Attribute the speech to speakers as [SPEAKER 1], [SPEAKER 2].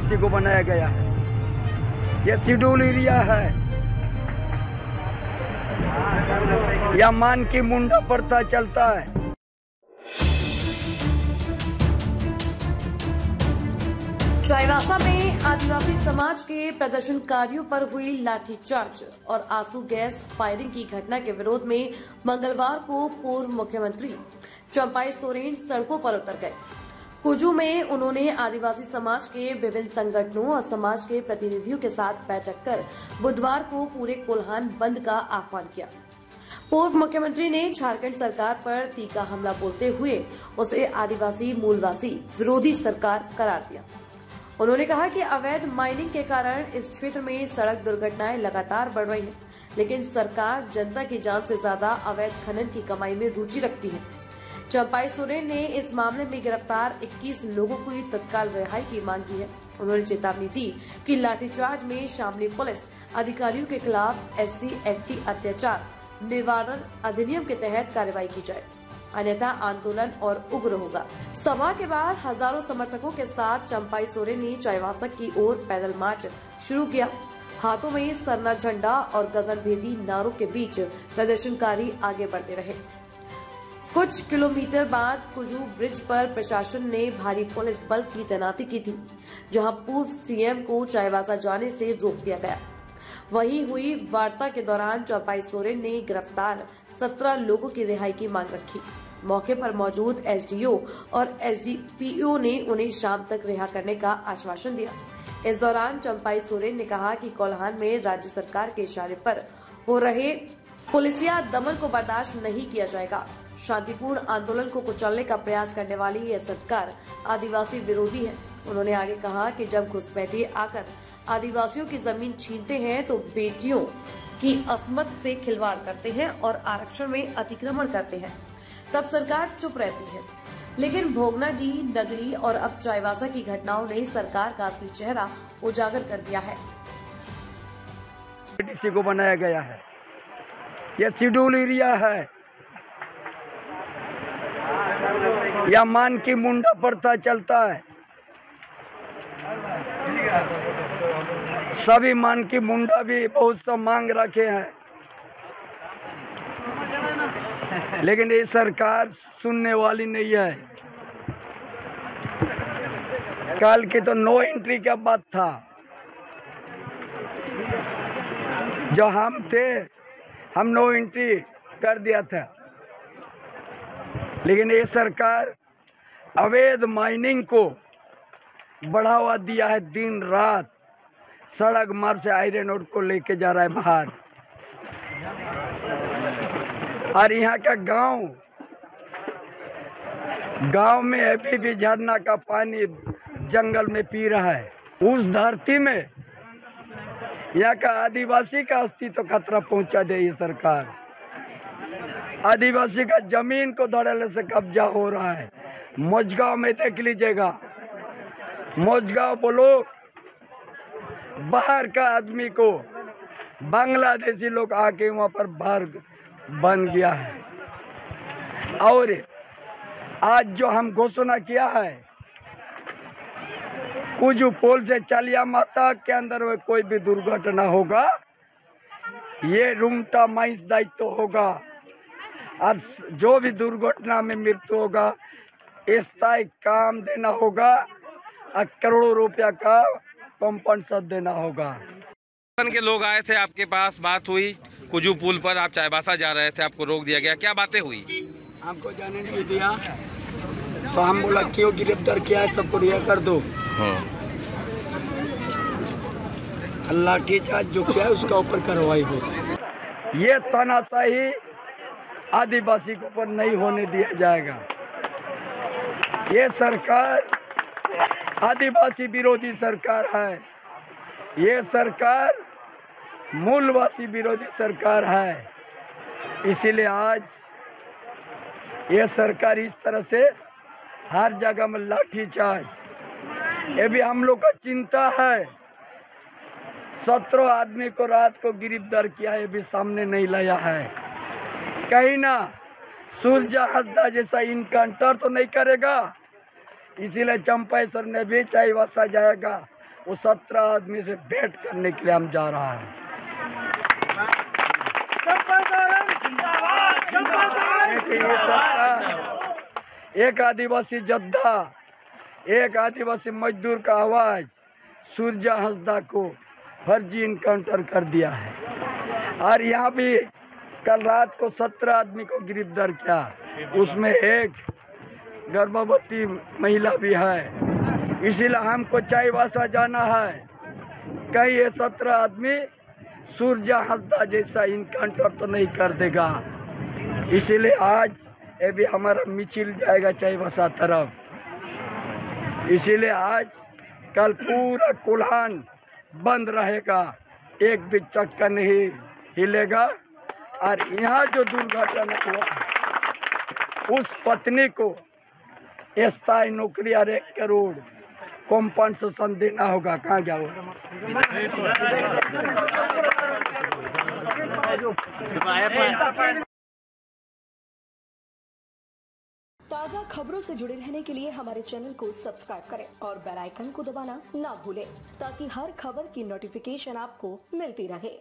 [SPEAKER 1] इसी को बनाया गया है। ये शेड्यूल एरिया है, या मान की मुंडा पड़ता चलता है।
[SPEAKER 2] चाईबासा में आदिवासी समाज के प्रदर्शनकारियों पर हुई लाठीचार्ज और आंसू गैस फायरिंग की घटना के विरोध में मंगलवार को पूर्व मुख्यमंत्री चंपाई सोरेन सड़कों पर उतर गए। कुजू में उन्होंने आदिवासी समाज के विभिन्न संगठनों और समाज के प्रतिनिधियों के साथ बैठक कर बुधवार को पूरे कोल्हान बंद का आह्वान किया। पूर्व मुख्यमंत्री ने झारखंड सरकार पर तीखा हमला बोलते हुए उसे आदिवासी मूलवासी विरोधी सरकार करार दिया। उन्होंने कहा कि अवैध माइनिंग के कारण इस क्षेत्र में सड़क दुर्घटनाएं लगातार बढ़ रही हैं, लेकिन सरकार जनता की जान से ज्यादा अवैध खनन की कमाई में रुचि रखती है। चंपाई सोरेन ने इस मामले में गिरफ्तार 21 लोगों की तत्काल रिहाई की मांग की है। उन्होंने चेतावनी दी कि लाठीचार्ज में शामिल पुलिस अधिकारियों के खिलाफ SC/ST अत्याचार निवारण अधिनियम के तहत कार्रवाई की जाए, अन्यथा आंदोलन और उग्र होगा। सभा के बाद हजारों समर्थकों के साथ चंपाई सोरेन ने चाईबासा की ओर पैदल मार्च शुरू किया। हाथों में सरना झंडा और गगनभेदी नारों के बीच प्रदर्शनकारी आगे बढ़ते रहे। कुछ किलोमीटर बाद कुजू ब्रिज पर प्रशासन ने भारी पुलिस बल की तैनाती की थी, जहां पूर्व CM को चाईबासा जाने से रोक दिया गया। वहीं हुई वार्ता के दौरान चंपाई सोरेन ने गिरफ्तार 17 लोगों की रिहाई की मांग रखी। मौके पर मौजूद SDO और SDPO ने उन्हें शाम तक रिहा करने का आश्वासन दिया। इस दौरान चंपाई सोरेन ने कहा कि कोल्हान में राज्य सरकार के इशारे पर हो रहे पुलिसिया दमन को बर्दाश्त नहीं किया जाएगा। शांतिपूर्ण आंदोलन को कुचलने का प्रयास करने वाली यह सरकार आदिवासी विरोधी है। उन्होंने आगे कहा कि जब घुसपैठिए आकर आदिवासियों की जमीन छीनते हैं तो बेटियों की अस्मत से खिलवाड़ करते हैं और आरक्षण में अतिक्रमण करते हैं, तब सरकार चुप रहती है। लेकिन भोगनाडी, नगरी और अब चाईबासा की घटनाओं ने सरकार का असली चेहरा उजागर कर दिया है।
[SPEAKER 1] इसी को बनाया गया है, यह शेड्यूल एरिया है, या मान की मुंडा पड़ता चलता है। सभी मान की मुंडा भी बहुत सा मांग रखे हैं, लेकिन ये सरकार सुनने वाली नहीं है। कल की तो नो एंट्री का बात था, जो हम थे हम नो एंट्री कर दिया था, लेकिन ये सरकार अवैध माइनिंग को बढ़ावा दिया है। दिन रात सड़क मार्ग से आयरन ओर को लेके जा रहा है बाहर, और यहाँ का गांव में अभी भी झरना का पानी जंगल में पी रहा है। उस धरती में यहाँ का आदिवासी का अस्तित्व खतरा पहुंचा दे ये सरकार। आदिवासी का जमीन को धड़ल्ले से कब्जा हो रहा है। मझगांव में देख लीजिएगा, मझगांव बोलो बाहर का आदमी को बांग्लादेशी लोग आके वहां पर बाहर बन गया है। और आज जो हम घोषणा किया है, कुजू पोल से चालिया माता के अंदर में कोई भी दुर्घटना होगा, ये रूमटा माइंस दायित्व होगा, और जो भी दुर्घटना में मृत्यु होगा स्थायी काम देना होगा और करोड़ों रुपया का कॉम्पनसेशन देना होगा।
[SPEAKER 3] के लोग आए थे आपके पास, बात हुई कुजू पुल पर, आप चाईबासा जा रहे थे, आपको रोक दिया गया, क्या बातें हुई?
[SPEAKER 1] हमको जाने नहीं दिया, तो हम बोला क्यों गिरफ्तार किया है, सबको रिहा कर दो। अल्लाह लाठीचार्ज जो किया है उसका ऊपर कार्रवाई हो। ये तानाशाही आदिवासी को ऊपर नहीं होने दिया जाएगा। ये सरकार आदिवासी विरोधी सरकार है, ये सरकार मूलवासी विरोधी सरकार है। इसीलिए आज ये सरकार इस तरह से हर जगह में लाठीचार्ज, ये भी हम लोग का चिंता है। 17 आदमी को रात को गिरफ्तार किया, ये भी सामने नहीं लाया है। कहीं ना सुलझा हंसदा जैसा इनकाउंटर तो नहीं करेगा। इसीलिए चंपाई सर ने भी चाईबासा जाएगा, वो 17 आदमी से भेंट करने के लिए हम जा रहा है। एक आदिवासी जद्दा, एक आदिवासी मजदूर का आवाज सूरजा हंसदा को फर्जी इनकाउंटर कर दिया है। और यहाँ भी कल रात को 17 आदमी को गिरफ्तार किया, उसमें एक गर्भवती महिला भी है। इसीलिए हमको चाईबासा जाना है, कहीं ये 17 आदमी सूरजा हंसदा जैसा इनकाउंटर तो नहीं कर देगा। इसीलिए आज ये भी हमारा मिचिल जाएगा चाईबासा तरफ। इसीलिए आज कल पूरा कुल्हान बंद रहेगा, एक भी चक्का नहीं हिलेगा। और यहाँ जो दुर्घटना हुआ उस पत्नी को स्थायी नौकरी और 1 करोड़ कॉम्पनसेशन देना होगा। कहाँ गया वो?
[SPEAKER 4] ताज़ा खबरों से जुड़े रहने के लिए हमारे चैनल को सब्सक्राइब करें और बेल आइकन को दबाना ना भूलें, ताकि हर खबर की नोटिफिकेशन आपको मिलती रहे।